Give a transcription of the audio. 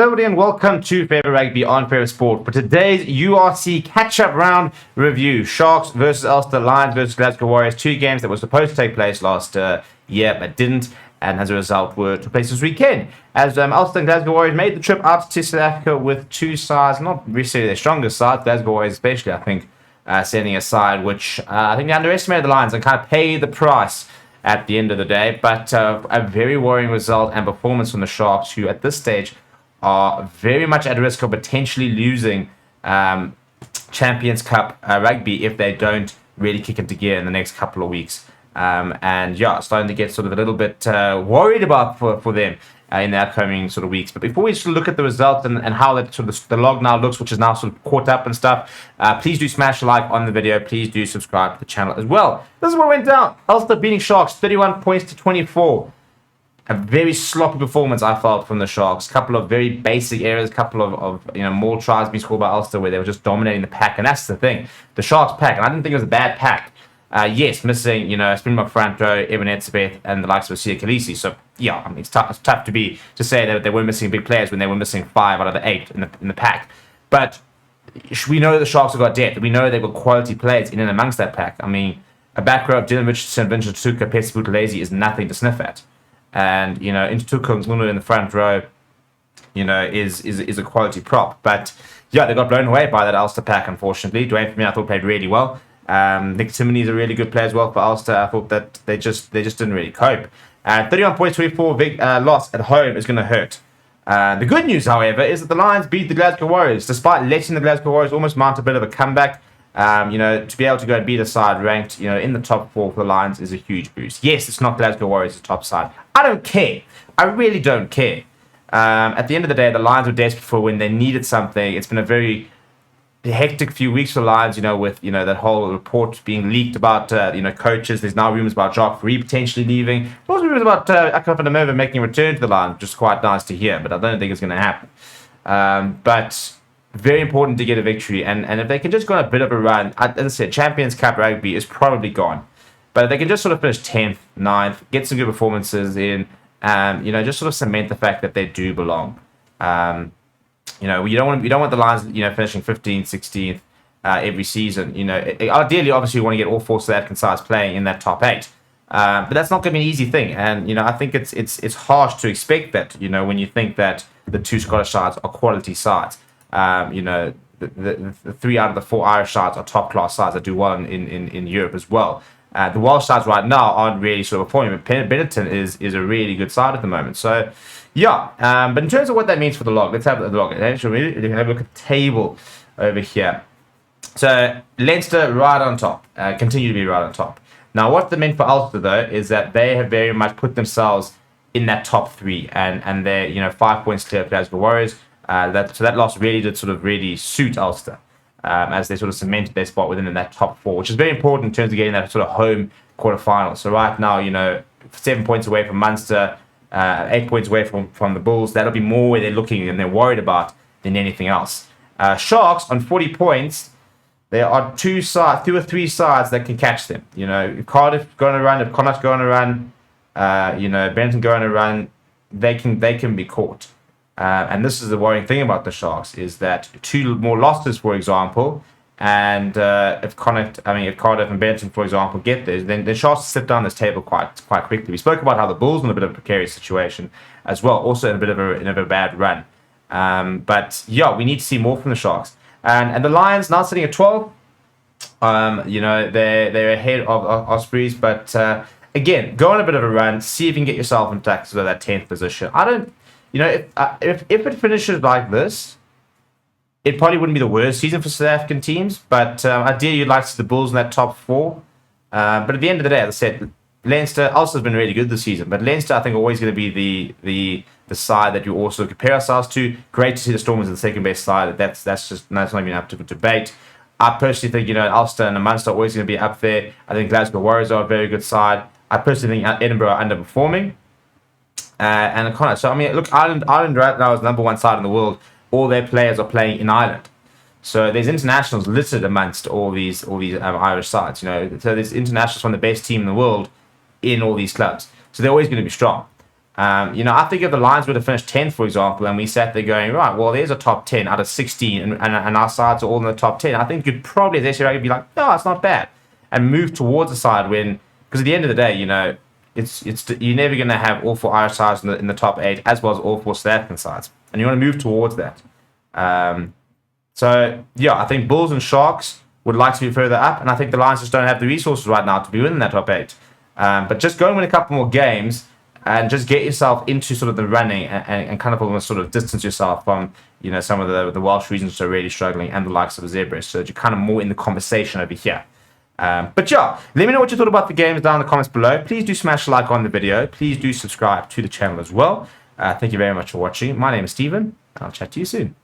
Hello and welcome to Favorite Rugby on Favorite Sport. For today's URC catch-up round review, Sharks versus Ulster, Lions versus Glasgow Warriors, two games that were supposed to take place last year but didn't, and as a result took place this weekend. As Ulster and Glasgow Warriors made the trip out to South Africa with two sides, not necessarily their strongest side, Glasgow Warriors especially, I think, sending a side which I think they underestimated the Lions and kind of paid the price at the end of the day. But a very worrying result and performance from the Sharks, who at this stage are very much at risk of potentially losing Champions Cup rugby if they don't really kick into gear in the next couple of weeks. And yeah, starting to get sort of a little bit worried about for them in the upcoming sort of weeks. But before we sort of look at the results and how that sort of the log now looks, which is now sort of caught up and stuff, please do smash a like on the video. Please do subscribe to the channel as well. This is what went down. Ulster beating Sharks 31 points to 24. A very sloppy performance, I felt, from the Sharks. A couple of very basic areas, a couple of more tries being scored by Ulster where they were just dominating the pack. And that's the thing. The Sharks pack, and I didn't think it was a bad pack. Yes, missing, Springbok front row, Evan Etzebeth, and the likes of Sia Khaleesi. So, yeah, I mean, it's tough to say that they were missing big players when they were missing 5 out of the 8 in the pack. But we know the Sharks have got depth. We know they've got quality players in and amongst that pack. I mean, a back row of Dylan Richardson, Vincent Tuka, Pesi Buthelezi is nothing to sniff at. And Intutuka in the front row, is a quality prop. But yeah, they got blown away by that Ulster pack. Unfortunately, Dwayne Femi I thought played really well. Nick Timoney is a really good player as well for Ulster. I thought that they just didn't really cope. 31 points, 24 big loss at home is going to hurt. The good news, however, is that the Lions beat the Glasgow Warriors, despite letting the Glasgow Warriors almost mount a bit of a comeback. To be able to go and beat a side ranked, in the top 4 for the Lions is a huge boost. Yes, it's not Glasgow Warriors, the top side. I don't care. I really don't care. At the end of the day, the Lions were desperate for when they needed something. It's been a very hectic few weeks for the Lions, with, that whole report being leaked about, coaches. There's now rumours about Jacques Fourie potentially leaving. There's also rumours about Akaf and Amova making a return to the Lions, which is quite nice to hear, but I don't think it's going to happen. But very important to get a victory, and if they can just go on a bit of a run, as I said, Champions Cup rugby is probably gone. But if they can just sort of finish 10th, 9th, get some good performances in, just sort of cement the fact that they do belong. You don't want the Lions, finishing 15th, 16th every season. Ideally, obviously, you want to get all 4 South African sides playing in that top 8. But that's not going to be an easy thing, and I think it's harsh to expect that. When you think that the 2 Scottish sides are quality sides. The 3 out of the 4 Irish sides are top class sides that do well in Europe as well. The Welsh sides right now aren't really sort of performing, but Benetton is a really good side at the moment. So, yeah. But in terms of what that means for the log, let's have the log. Actually, have a look at the table over here. So, Leinster right on top, continue to be right on top. Now, what that meant for Ulster, though, is that they have very much put themselves in that top 3, and they're 5 points clear of Glasgow Warriors. So that loss really did sort of really suit Ulster as they sort of cemented their spot within that top 4, which is very important in terms of getting that sort of home quarterfinal. So right now, 7 points away from Munster, 8 points away from the Bulls. That'll be more where they're looking and they're worried about than anything else. Sharks on 40 points. There are 2 or 3 sides that can catch them. If Cardiff go on a run, if Connacht go on a run, Benton go on a run, they can be caught. And this is the worrying thing about the Sharks, is that 2 more losses, for example, and if Cardiff and Benton, for example, get there, then the Sharks slip down this table quite quickly. We spoke about how the Bulls are in a bit of a precarious situation as well, also in a bit of a bad run. But yeah, we need to see more from the Sharks. And the Lions now sitting at 12. They're ahead of Ospreys, but again, go on a bit of a run, see if you can get yourself into that 10th position. If it finishes like this, it probably wouldn't be the worst season for South African teams, but ideally you'd like to see the Bulls in that top 4. But at the end of the day, as I said, Leinster, Ulster's been really good this season, but Leinster, I think, always going to be the side that you also compare ourselves to. Great to see the Stormers in the second best side. That's not even up to debate. I personally think, Ulster and Munster are always going to be up there. I think Glasgow Warriors are a very good side. I personally think Edinburgh are underperforming. And Connacht. So, I mean, look, Ireland right now is number 1 side in the world. All their players are playing in Ireland. So there's internationals littered amongst all these Irish sides. So there's internationals from the best team in the world in all these clubs. So they're always going to be strong. I think if the Lions would have finished 10th, for example, and we sat there going, right, well, there's a top 10 out of 16, and our sides are all in the top 10, I think you'd probably, as SC be like, no, it's not bad, and move towards the side because at the end of the day, you're never going to have all 4 Irish sides in the top 8, as well as all 4 South African sides, and you want to move towards that. I think Bulls and Sharks would like to be further up, and I think the Lions just don't have the resources right now to be in that top 8. But just go and win a couple more games, and just get yourself into sort of the running and kind of almost sort of distance yourself from, some of the Welsh regions which are really struggling and the likes of the Zebras, so that you're kind of more in the conversation over here. Let me know what you thought about the games down in the comments below. Please do smash a like on the video. Please do subscribe to the channel as well. Thank you very much for watching. My name is Stephen. I'll chat to you soon.